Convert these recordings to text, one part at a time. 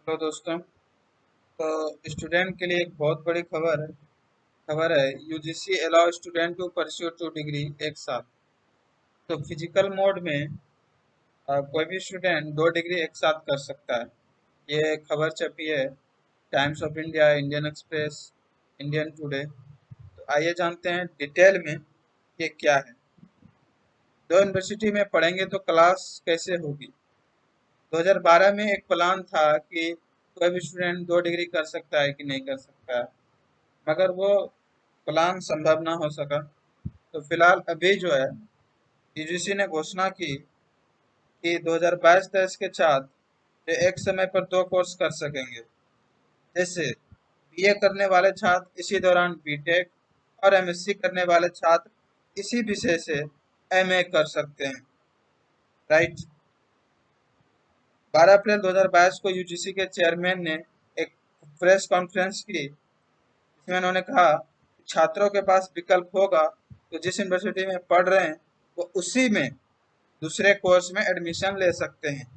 तो दोस्तों, तो स्टूडेंट के लिए एक बहुत बड़ी खबर है। UGC allow student to pursue 2 degree एक साथ। तो फिजिकल मोड में कोई भी स्टूडेंट 2 डिग्री एक साथ कर सकता है। ये खबर छपी है times of India, Indian express, Indian today. तो आइए जानते हैं डिटेल में ये क्या है। दो यूनिवर्सिटी में पढ़ेंगे तो क्लास कैसे होगी। 2012 में एक प्लान था कि कोई भी स्टूडेंट 2 डिग्री कर सकता है कि नहीं कर सकता है, मगर वो प्लान संभव ना हो सका। तो फिलहाल अभी जो है यूजीसी ने घोषणा की कि 2022-23 के छात्र जो एक समय पर 2 कोर्स कर सकेंगे। जैसे बीए करने वाले छात्र इसी दौरान बीटेक और एमएससी करने वाले छात्र इसी विषय से एमए कर सकते हैं। राइट। 12 अप्रैल 2022 को यूजीसी के चेयरमैन ने एक प्रेस कॉन्फ्रेंस की, जिसमें उन्होंने कहा कि छात्रों के पास विकल्प होगा तो जिस यूनिवर्सिटी में पढ़ रहे हैं वो उसी में दूसरे कोर्स में एडमिशन ले सकते हैं,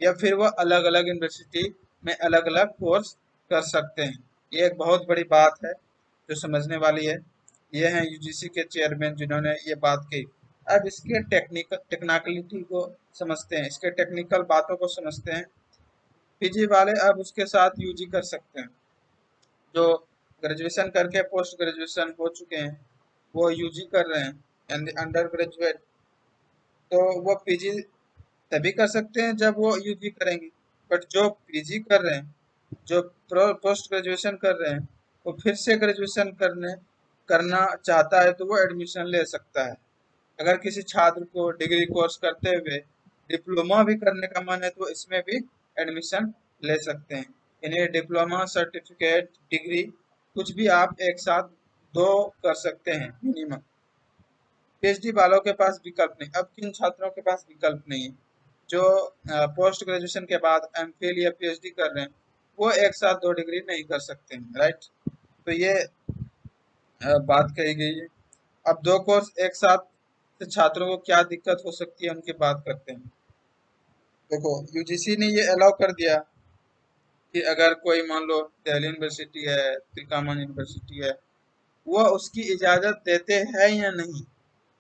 या फिर वो अलग अलग यूनिवर्सिटी में अलग अलग कोर्स कर सकते हैं। ये एक बहुत बड़ी बात है जो समझने वाली है। ये हैं यूजीसी के चेयरमैन जिन्होंने ये बात कही। अब इसके टेक्निकलिटी को समझते हैं, इसके टेक्निकल बातों को समझते हैं। पीजी वाले अब उसके साथ यूजी कर सकते हैं। जो ग्रेजुएशन करके पोस्ट ग्रेजुएशन हो चुके हैं वो यूजी कर रहे हैं, यानी अंडर ग्रेजुएट। तो वो पीजी तभी कर सकते हैं जब वो यूजी करेंगे। बट जो पीजी कर रहे हैं, जो पोस्ट ग्रेजुएशन कर रहे हैं, वो फिर से ग्रेजुएशन करना चाहता है तो वो एडमिशन ले सकता है। अगर किसी छात्र को डिग्री कोर्स करते हुए डिप्लोमा भी करने का मन है तो इसमें भी एडमिशन ले सकते हैं। यानी डिप्लोमा, सर्टिफिकेट, डिग्री कुछ भी आप एक साथ दो कर सकते हैं मिनिमम। पीएचडी वालों के पास विकल्प नहीं। अब किन छात्रों के पास विकल्प नहीं है? जो पोस्ट ग्रेजुएशन के बाद एमफिल या पीएचडी कर रहे हैं, वो एक साथ 2 डिग्री नहीं कर सकते हैं। राइट। तो ये बात कही गई है। अब 2 कोर्स एक साथ से छात्रों को क्या दिक्कत हो सकती है उनकी बात करते हैं। देखो, यूजीसी ने ये अलाउ कर दिया कि अगर कोई मान लो दिल्ली यूनिवर्सिटी है, तिलकामन यूनिवर्सिटी है, वो उसकी इजाजत देते हैं या नहीं,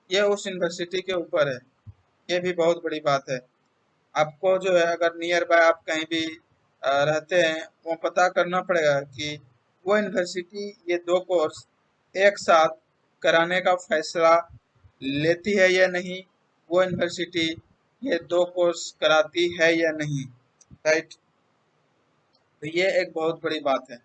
ये उस यूनिवर्सिटी के ऊपर है। ये भी बहुत बड़ी बात है। आपको जो है अगर नियर बाय आप कहीं भी रहते हैं, वो पता करना पड़ेगा कि वो यूनिवर्सिटी ये 2 कोर्स एक साथ कराने का फैसला लेती है या नहीं, वो यूनिवर्सिटी ये 2 कोर्स कराती है या नहीं। राइट। तो ये एक बहुत बड़ी बात है।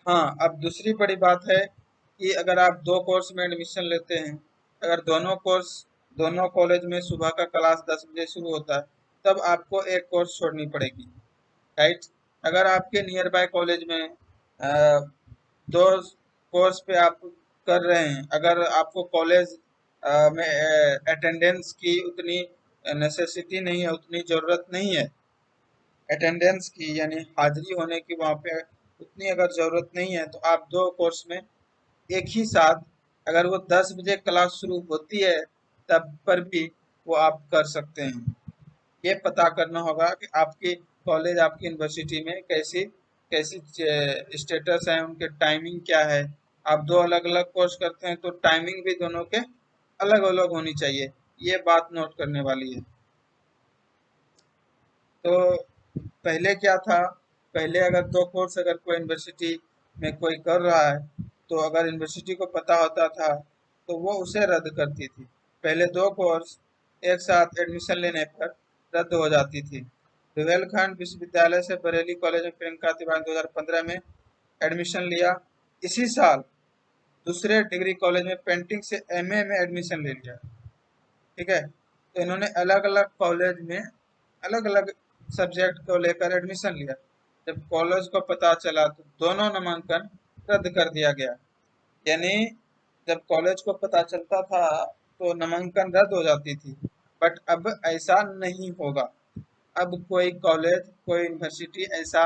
हाँ, अब दूसरी बड़ी बात है कि अगर आप 2 कोर्स में एडमिशन लेते हैं, अगर दोनों कॉलेज में सुबह का क्लास 10 बजे शुरू होता है, तब आपको एक कोर्स छोड़नी पड़ेगी। राइट। अगर आपके नियर बाय कॉलेज में दो कोर्स पे आप कर रहे हैं, अगर आपको कॉलेज में अटेंडेंस की उतनी नेसेसिटी नहीं है, उतनी ज़रूरत नहीं है अटेंडेंस की, यानी हाजिरी होने की वहाँ पे उतनी अगर ज़रूरत नहीं है, तो आप 2 कोर्स में एक ही साथ, अगर वो 10 बजे क्लास शुरू होती है तब पर भी वो आप कर सकते हैं। ये पता करना होगा कि आपकी कॉलेज, आपकी यूनिवर्सिटी में कैसी कैसी स्टेटस है, उनके टाइमिंग क्या है। आप 2 अलग-अलग कोर्स करते हैं तो टाइमिंग भी दोनों के अलग-अलग होनी चाहिए। ये बात नोट करने वाली है। तो पहले क्या था? पहले अगर 2 कोर्स अगर कोई यूनिवर्सिटी में कोई कर रहा है, तो अगर यूनिवर्सिटी को पता होता था तो वो उसे रद्द करती थी। पहले 2 कोर्स एक साथ एडमिशन लेने पर रद्द हो जाती थी। रुहेलखंड विश्वविद्यालय से बरेली कॉलेज में प्रियंका तिवारी 2015 में एडमिशन लिया। इसी साल दूसरे डिग्री कॉलेज में पेंटिंग से एमए में एडमिशन ले लिया। ठीक है। तो इन्होंने अलग अलग कॉलेज में अलग अलग सब्जेक्ट को लेकर एडमिशन लिया। जब कॉलेज को पता चला तो दोनों नामांकन रद्द कर दिया गया। यानी जब कॉलेज को पता चलता था तो नामांकन रद्द हो जाती थी, बट अब ऐसा नहीं होगा। अब कोई कॉलेज, कोई यूनिवर्सिटी ऐसा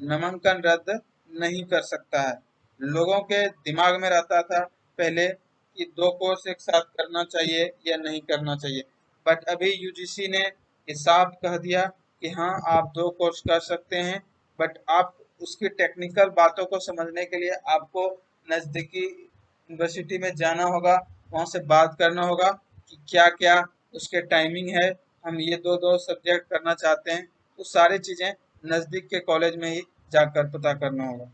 नामांकन रद्द नहीं कर सकता है। लोगों के दिमाग में रहता था पहले कि 2 कोर्स एक साथ करना चाहिए या नहीं करना चाहिए, बट अभी यूजीसी ने ये साफ कह दिया कि हाँ आप 2 कोर्स कर सकते हैं, बट आप उसकी टेक्निकल बातों को समझने के लिए आपको नज़दीकी यूनिवर्सिटी में जाना होगा, वहाँ से बात करना होगा कि क्या क्या उसके टाइमिंग है, हम ये दो दो सब्जेक्ट करना चाहते हैं, वो सारी चीज़ें नज़दीक के कॉलेज में ही जाकर पता करना होगा।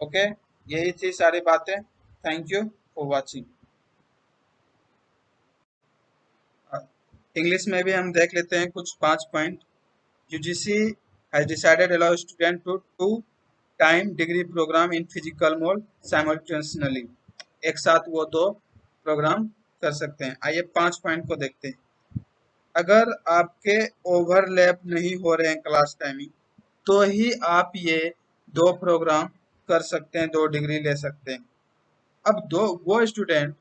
ओके, यही थी सारी बातें। Thank you for watching. English में भी हम देख लेते हैं कुछ 5 point. UGC has decided allow student to do time degree program in physical mode simultaneously। एक साथ वो 2 प्रोग्राम कर सकते हैं। आइए 5 पॉइंट को देखते हैं। अगर आपके ओवरलैप नहीं हो रहे हैं क्लास टाइमिंग, तो ही आप ये 2 प्रोग्राम कर सकते हैं, 2 डिग्री ले सकते हैं। अब दो वो स्टूडेंट,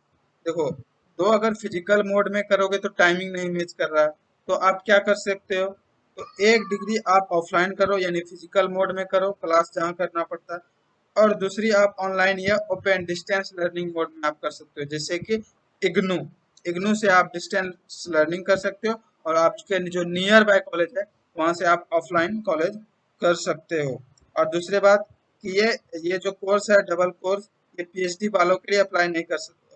देखो, दो अगर फिजिकल मोड में करोगे तो टाइमिंग नहीं मैच कर रहा है, तो आप क्या कर सकते हो, तो एक डिग्री आप ऑफलाइन करो यानी फिजिकल मोड में करो, क्लास जहाँ करना पड़ता है, और दूसरी आप ऑनलाइन या ओपन डिस्टेंस लर्निंग मोड में आप कर सकते हो, जैसे कि इग्नू। इग्नू से आप डिस्टेंस लर्निंग कर सकते हो, और आपके जो नियर बाय कॉलेज है वहाँ से आप ऑफलाइन कॉलेज कर सकते हो। और दूसरी बात कि ये जो कोर्स है डबल कोर्स, ये पीएचडी वालों के लिए अप्लाई नहीं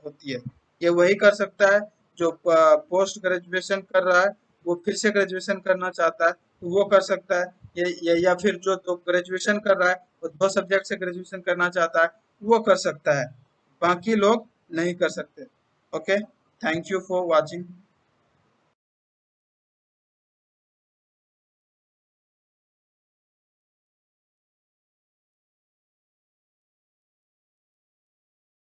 होती है। ये वही कर सकता है जो पोस्ट ग्रेजुएशन कर रहा है, वो फिर से ग्रेजुएशन करना चाहता है तो वो कर सकता है। ये या फिर जो तो ग्रेजुएशन कर रहा है वो 2 सब्जेक्ट से ग्रेजुएशन करना चाहता है वो कर सकता है, बाकी लोग नहीं कर सकते। Okay, thank you for watching.